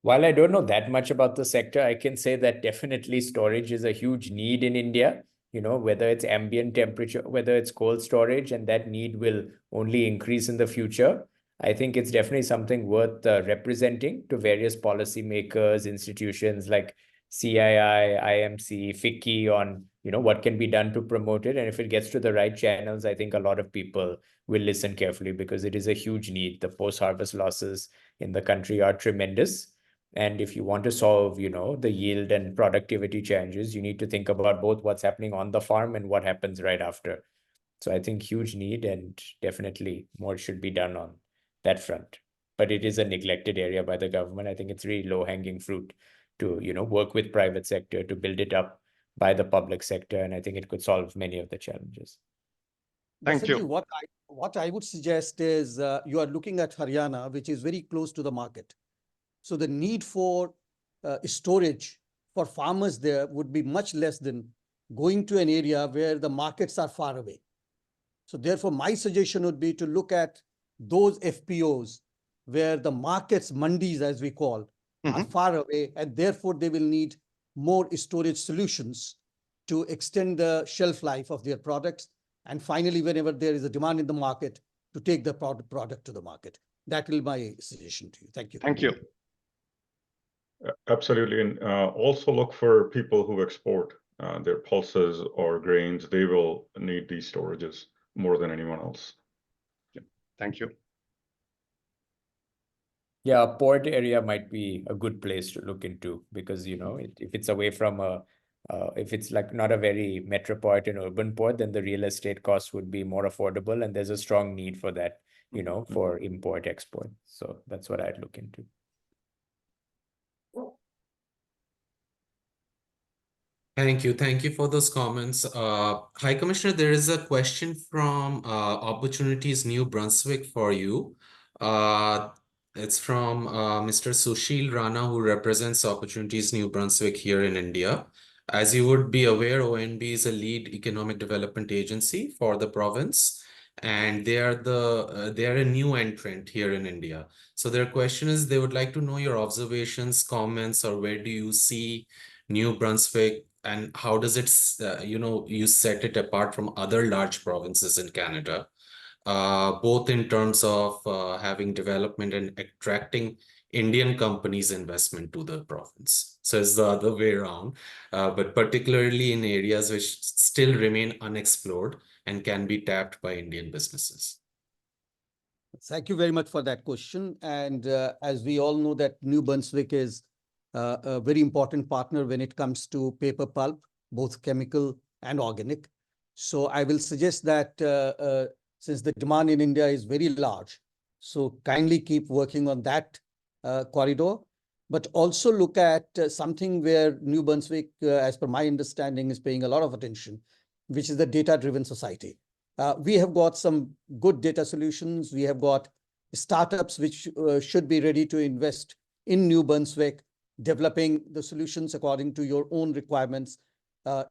While I don't know that much about the sector, I can say that definitely storage is a huge need in India, whether it's ambient temperature, whether it's cold storage, and that need will only increase in the future. I think it's definitely something worth representing to various policymakers, institutions like CII, IMC, FICCI on, what can be done to promote it. And if it gets to the right channels, I think a lot of people will listen carefully, because it is a huge need. The post-harvest losses in the country are tremendous. And if you want to solve, the yield and productivity challenges, you need to think about both what's happening on the farm and what happens right after. So I think huge need, and definitely more should be done on that front. But it is a neglected area by the government. I think it's really low-hanging fruit to, work with private sector to build it up by the public sector. And I think it could solve many of the challenges. Thank you. Sanjay, what I would suggest is you are looking at Haryana, which is very close to the market. So the need for storage for farmers there would be much less than going to an area where the markets are far away. So therefore, my suggestion would be to look at those FPOs where the markets, mandis as we call, are far away, and therefore they will need more storage solutions to extend the shelf life of their products. And finally, whenever there is a demand in the market, to take the product to the market. That will be my suggestion to you. Thank you. Thank you. Absolutely. And also look for people who export their pulses or grains. They will need these storages more than anyone else. Yeah. Thank you. Yeah, port area might be a good place to look into because, if it's away from if it's like not a very metropolitan urban port, then the real estate costs would be more affordable. And there's a strong need for that, for import export. So that's what I'd look into. Thank you. Thank you for those comments. High Commissioner, there is a question from Opportunities New Brunswick for you. It's from Mr. Sushil Rana, who represents Opportunities New Brunswick here in India. As you would be aware, ONB is a lead economic development agency for the province, and they are a new entrant here in India. So their question is, they would like to know your observations, comments, or where do you see New Brunswick and how does it, you set it apart from other large provinces in Canada, both in terms of having development and attracting Indian companies' investment to the province. So it's the other way around, but particularly in areas which still remain unexplored and can be tapped by Indian businesses. Thank you very much for that question. And as we all know that New Brunswick is a very important partner when it comes to paper pulp, both chemical and organic. So I will suggest that since the demand in India is very large, so kindly keep working on that corridor, but also look at something where New Brunswick, as per my understanding, is paying a lot of attention, which is the data-driven society. We have got some good data solutions. We have got startups which should be ready to invest in New Brunswick, developing the solutions according to your own requirements,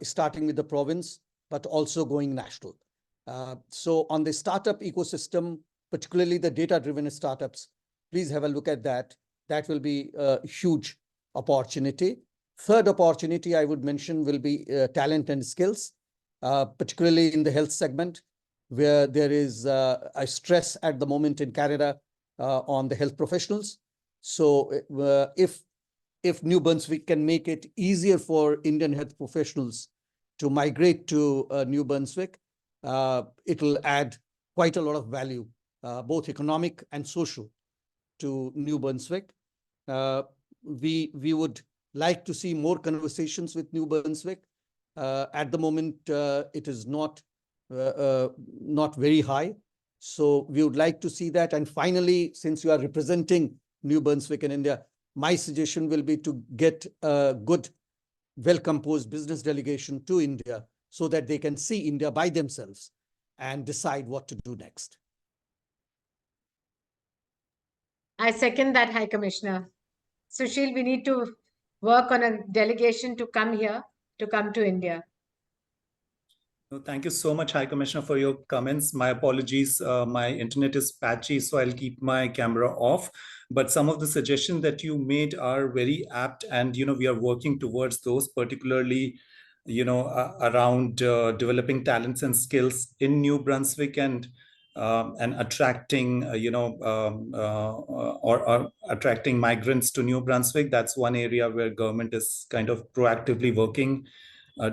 starting with the province, but also going national. So on the startup ecosystem, particularly the data-driven startups, please have a look at that. That will be a huge opportunity. Third opportunity I would mention will be talent and skills, particularly in the health segment, where there is a stress at the moment in Canada on the health professionals. So if New Brunswick can make it easier for Indian health professionals to migrate to New Brunswick, it will add quite a lot of value, both economic and social, to New Brunswick. We would like to see more conversations with New Brunswick. At the moment, it is not very high. So we would like to see that. And finally, since you are representing New Brunswick in India, my suggestion will be to get a good, well-composed business delegation to India so that they can see India by themselves and decide what to do next. I second that, High Commissioner. Sushil, we need to work on a delegation to come here, to come to India. No, thank you so much, High Commissioner, for your comments. My apologies, my internet is patchy, so I'll keep my camera off. But some of the suggestions that you made are very apt, and we are working towards those, particularly around developing talents and skills in New Brunswick and attracting or attracting migrants to New Brunswick. That's one area where government is kind of proactively working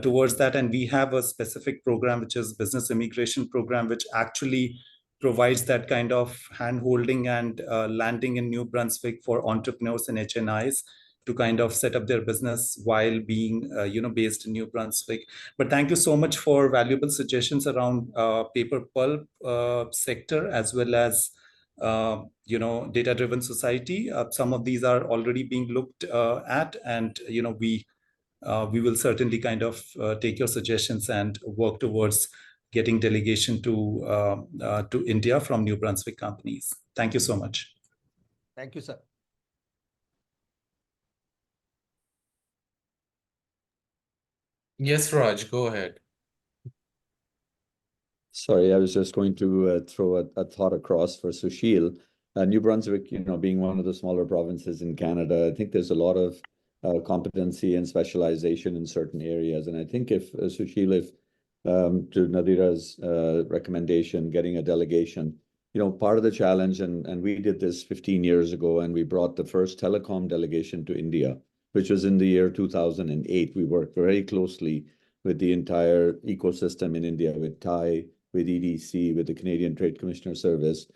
towards that. And we have a specific program, which is business immigration program, which actually provides that kind of hand-holding and landing in New Brunswick for entrepreneurs and HNIs to kind of set up their business while being based in New Brunswick. But thank you so much for valuable suggestions around paper pulp sector, as well as data-driven society. Some of these are already being looked at, and we will certainly kind of take your suggestions and work towards getting delegation to India from New Brunswick companies. Thank you so much. Thank you, sir. Yes, Raj, go ahead. Sorry, I was just going to throw a thought across for Sushil. New Brunswick, being one of the smaller provinces in Canada, I think there's a lot of competency and specialization in certain areas. And I think if Sushil, to Nadira's recommendation, getting a delegation, part of the challenge, and we did this 15 years ago, and we brought the first telecom delegation to India, which was in the year 2008. We worked very closely with the entire ecosystem in India, with TIE, with EDC, with the Canadian Trade Commissioner Service.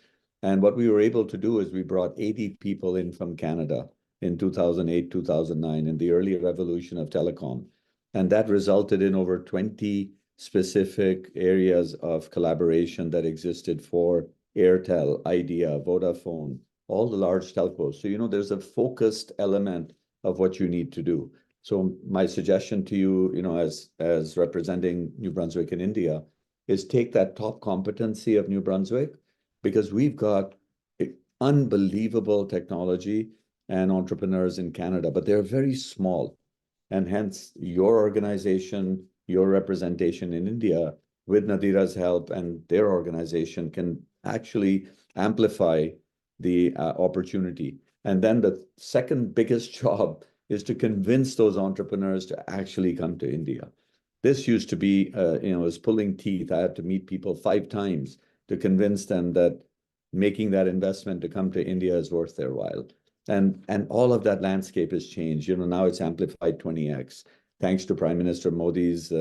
And what we were able to do is we brought 80 people in from Canada in 2008, 2009, in the early revolution of telecom. And that resulted in over 20 specific areas of collaboration that existed for Airtel, Idea, Vodafone, all the large telcos. So, there's a focused element of what you need to do. So my suggestion to you, as representing New Brunswick in India, is take that top competency of New Brunswick, because we've got unbelievable technology and entrepreneurs in Canada, but they're very small. And hence your organization, your representation in India, with Nadira's help and their organization, can actually amplify the opportunity. And then the second biggest job is to convince those entrepreneurs to actually come to India. This used to be, was pulling teeth. I had to meet people 5 times to convince them that making that investment to come to India is worth their while. And all of that landscape has changed. Now it's amplified 20x, thanks to Prime Minister Modi's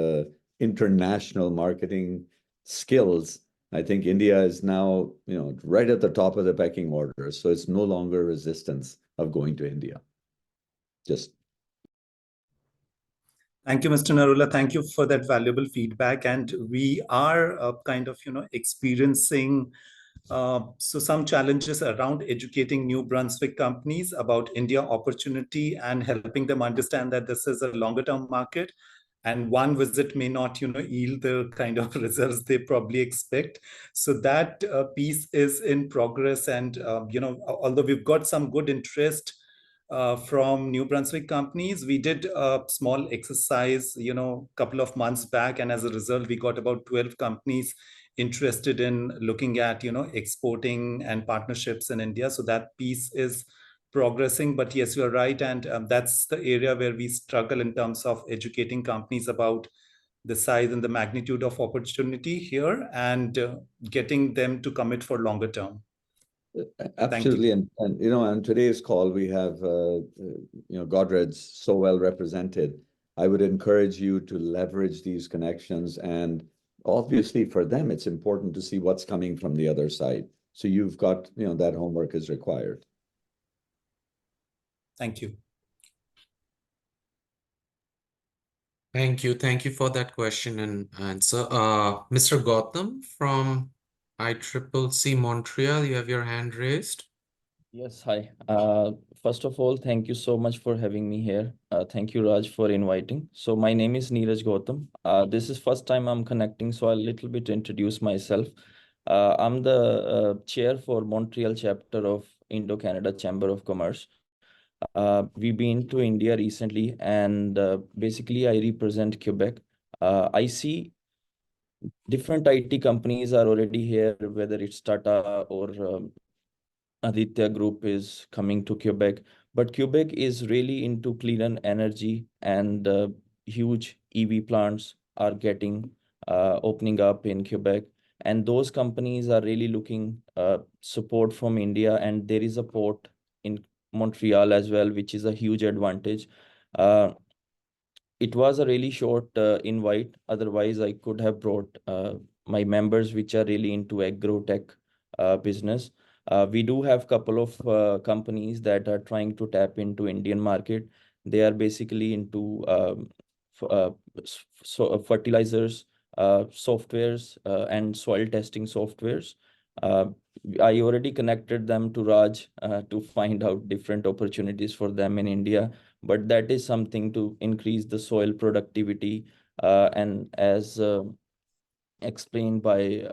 international marketing skills. I think India is now, right at the top of the pecking order. So it's no longer resistance of going to India. Thank you, Mr. Narula. Thank you for that valuable feedback. And we are kind of, experiencing some challenges around educating New Brunswick companies about India opportunity and helping them understand that this is a longer term market. And one visit may not, yield the kind of results they probably expect. So that piece is in progress. And, although we've got some good interest from New Brunswick companies, we did a small exercise, couple of months back. And as a result, we got about 12 companies interested in looking at, exporting and partnerships in India. So that piece is progressing. But yes, you're right. And that's the area where we struggle in terms of educating companies about the size and the magnitude of opportunity here, and getting them to commit for longer term. Absolutely. And on today's call, we have, Godrej so well represented. I would encourage you to leverage these connections. And obviously for them, it's important to see what's coming from the other side. So you've got, that homework is required. Thank you. Thank you. Thank you for that question and answer. Mr. Gautam from Icbc Montreal, you have your hand raised. Yes, hi. First of all, thank you so much for having me here. Thank you, Raj, for inviting. So my name is Neeraj Gautam. This is first time I'm connecting, so I'll little bit introduce myself. I'm the chair for Montreal chapter of Indo-Canada Chamber of Commerce. We've been to India recently, and basically I represent Quebec. I see different IT companies are already here, whether it's Tata or Aditya Group is coming to Quebec. But Quebec is really into clean energy, and huge EV plants are getting opening up in Quebec. And those companies are really looking support from India, and there is a port in Montreal as well, which is a huge advantage. It was a really short invite. Otherwise, I could have brought my members, which are really into agro-tech business. We do have a couple of companies that are trying to tap into Indian market. They are basically into fertilizers, softwares, and soil testing softwares. I already connected them to Raj to find out different opportunities for them in India, but that is something to increase the soil productivity. And as explained by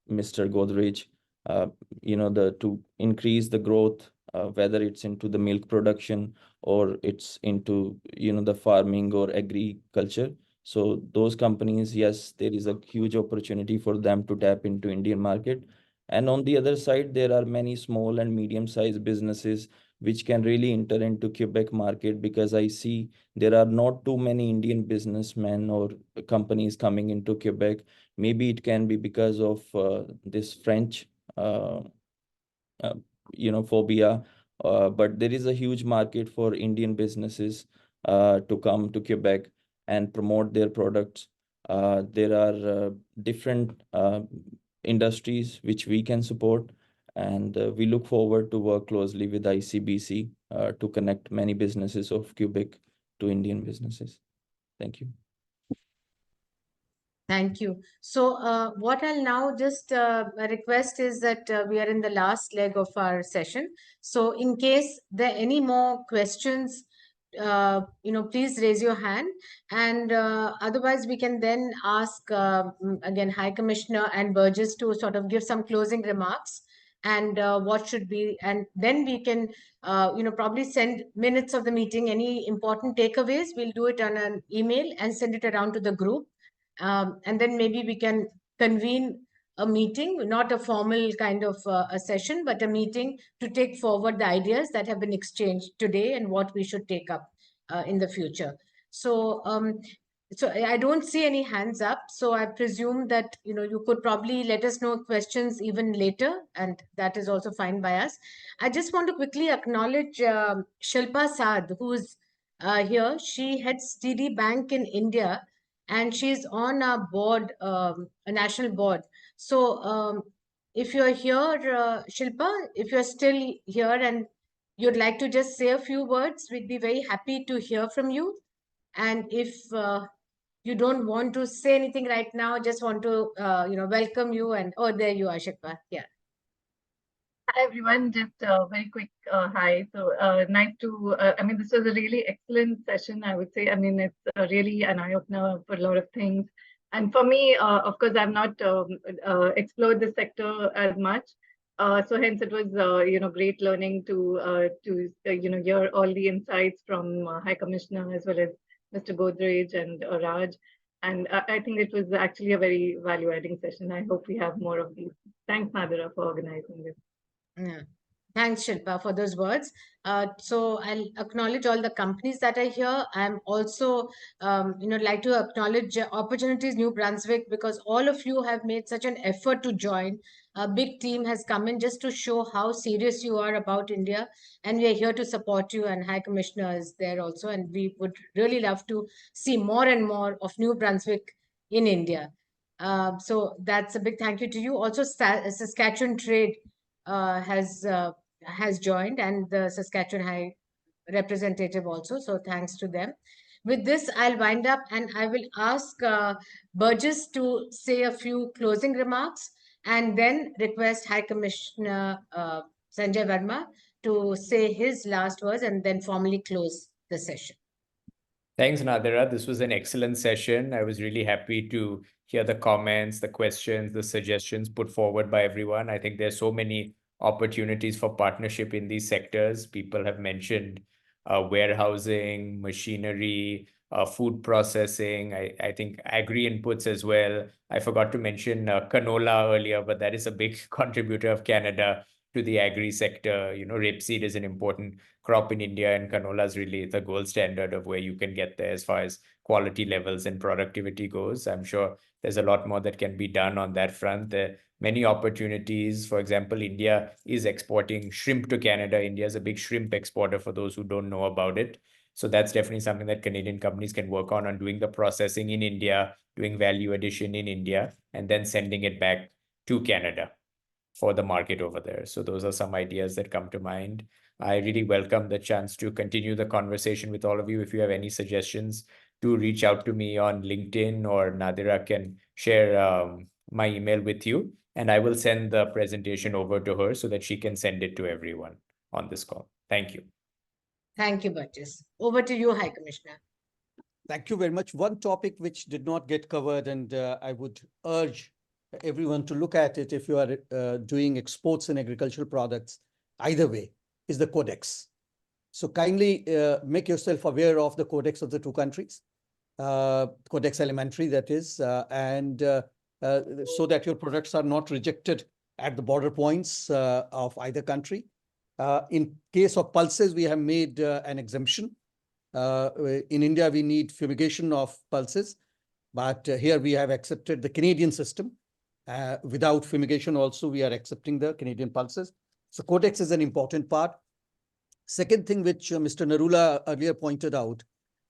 Mr. Godrej, to increase the growth, whether it's into the milk production or it's into, the farming or agriculture. So those companies, yes, there is a huge opportunity for them to tap into Indian market. And on the other side, there are many small and medium-sized businesses which can really enter into Quebec market, because I see there are not too many Indian businessmen or companies coming into Quebec. Maybe it can be because of this French, phobia, but there is a huge market for Indian businesses to come to Quebec and promote their products. There are different industries which we can support, and we look forward to work closely with ICBC to connect many businesses of Quebec to Indian businesses. Thank you. Thank you. So what I'll now just request is that we are in the last leg of our session. So in case there are any more questions, please raise your hand. And otherwise, we can then ask, again, High Commissioner and Burjis to sort of give some closing remarks and what should be, and then we can, probably send minutes of the meeting, any important takeaways, we'll do it on an email and send it around to the group. And then maybe we can convene a meeting, not a formal kind of a session, but a meeting to take forward the ideas that have been exchanged today and what we should take up in the future. So, so I don't see any hands up. So I presume that, you could probably let us know questions even later, and that is also fine by us. I just want to quickly acknowledge Shilpa Saad, who's here. She heads TD Bank in India, and she's on our board, a national board. So if you're here, Shilpa, if you're still here and you'd like to just say a few words, we'd be very happy to hear from you. And if you don't want to say anything right now, just want to, welcome you. And oh, there you are, Shilpa. Yeah. Hi everyone, just a very quick hi. So nice to, this was a really excellent session, I would say. I mean, it's really an eye-opener for a lot of things. And for me, of course, I've not explored this sector as much. So hence it was, great learning to hear all the insights from High Commissioner as well as Mr. Godrej and Raj. And I think it was actually a very value-adding session. I hope we have more of these. Thanks, Nadira, for organizing this. Yeah. Thanks, Shilpa, for those words. So I'll acknowledge all the companies that are here. I'm also, like to acknowledge Opportunities New Brunswick, because all of you have made such an effort to join. A big team has come in just to show how serious you are about India, and we are here to support you. And High Commissioner is there also, and we would really love to see more and more of New Brunswick in India. So that's a big thank you to you. Also, Saskatchewan Trade has joined, and the Saskatchewan High representative also. So thanks to them. With this, I'll wind up, and I will ask Burgess to say a few closing remarks, and then request High Commissioner Sanjay Verma to say his last words, and then formally close the session. Thanks, Nadira. This was an excellent session. I was really happy to hear the comments, the questions, the suggestions put forward by everyone. I think there's so many opportunities for partnership in these sectors. People have mentioned warehousing, machinery, food processing. I think agri inputs as well. I forgot to mention canola earlier, but that is a big contributor of Canada to the agri sector. Rapeseed is an important crop in India, and canola is really the gold standard of where you can get there as far as quality levels and productivity goes. I'm sure there's a lot more that can be done on that front. There are many opportunities. For example, India is exporting shrimp to Canada. India is a big shrimp exporter, for those who don't know about it. So that's definitely something that Canadian companies can work on doing the processing in India, doing value addition in India, and then sending it back to Canada for the market over there. So those are some ideas that come to mind. I really welcome the chance to continue the conversation with all of you. If you have any suggestions, do reach out to me on LinkedIn, or Nadira can share my email with you. And I will send the presentation over to her so that she can send it to everyone on this call. Thank you. Thank you, Burjis. Over to you, High Commissioner. Thank you very much. One topic which did not get covered, and I would urge everyone to look at it if you are doing exports in agricultural products, either way, is the codex. So kindly make yourself aware of the codex of the two countries, codex alimentary, that is, and so that your products are not rejected at the border points of either country. In case of pulses, we have made an exemption. In India, we need fumigation of pulses, but here we have accepted the Canadian system. Without fumigation also, we are accepting the Canadian pulses. So codex is an important part. Second thing which Mr. Narula earlier pointed out,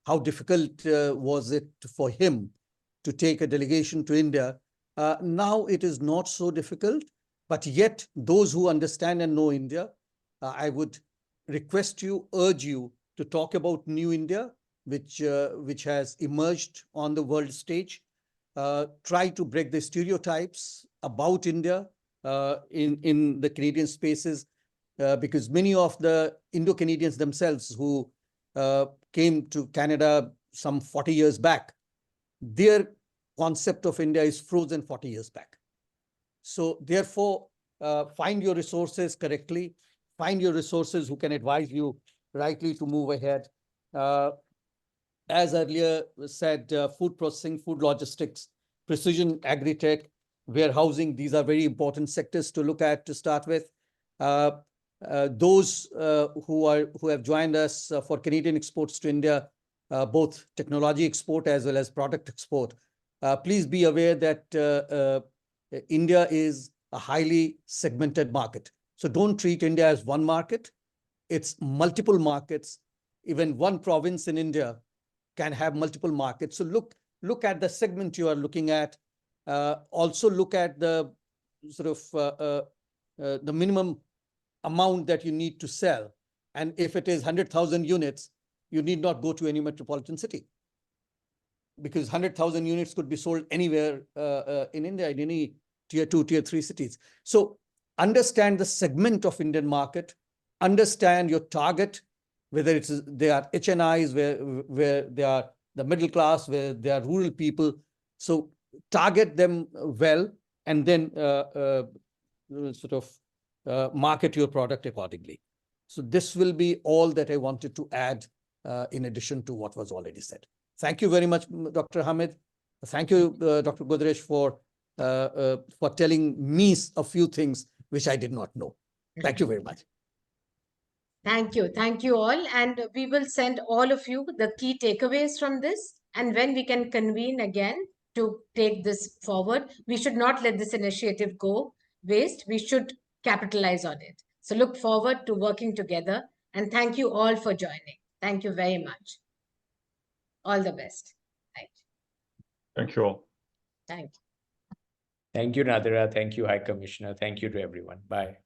how difficult was it for him to take a delegation to India. Now it is not so difficult, but yet those who understand and know India, I would request you, urge you to talk about New India, which has emerged on the world stage. Try to break the stereotypes about India in the Canadian spaces, because many of the Indo-Canadians themselves who came to Canada some 40 years back, their concept of India is frozen 40 years back. So therefore, find your resources correctly, find your resources who can advise you rightly to move ahead. As earlier said, food processing, food logistics, precision agri-tech, warehousing, these are very important sectors to look at to start with. Those who have joined us for Canadian exports to India, both technology export as well as product export, please be aware that India is a highly segmented market. So don't treat India as one market. It's multiple markets. Even one province in India can have multiple markets. So look at the segment you are looking at. Also look at the sort of the minimum amount that you need to sell. And if it is 100,000 units, you need not go to any metropolitan city, because 100,000 units could be sold anywhere in India, in any tier 2, tier 3 cities. So understand the segment of Indian market, understand your target, whether they are HNIs, where they are the middle class, where they are rural people. So target them well, and then sort of market your product accordingly. So this will be all that I wanted to add in addition to what was already said. Thank you very much, Dr. Hamid. Thank you, Dr. Godrej, for telling me a few things which I did not know. Thank you very much. Thank you. Thank you all. And we will send all of you the key takeaways from this. And when we can convene again to take this forward, we should not let this initiative go waste. We should capitalize on it. So look forward to working together. And thank you all for joining. Thank you very much. All the best. Thank you. Thank you all. Thank you. Thank you, Nadira. Thank you, High Commissioner. Thank you to everyone. Bye.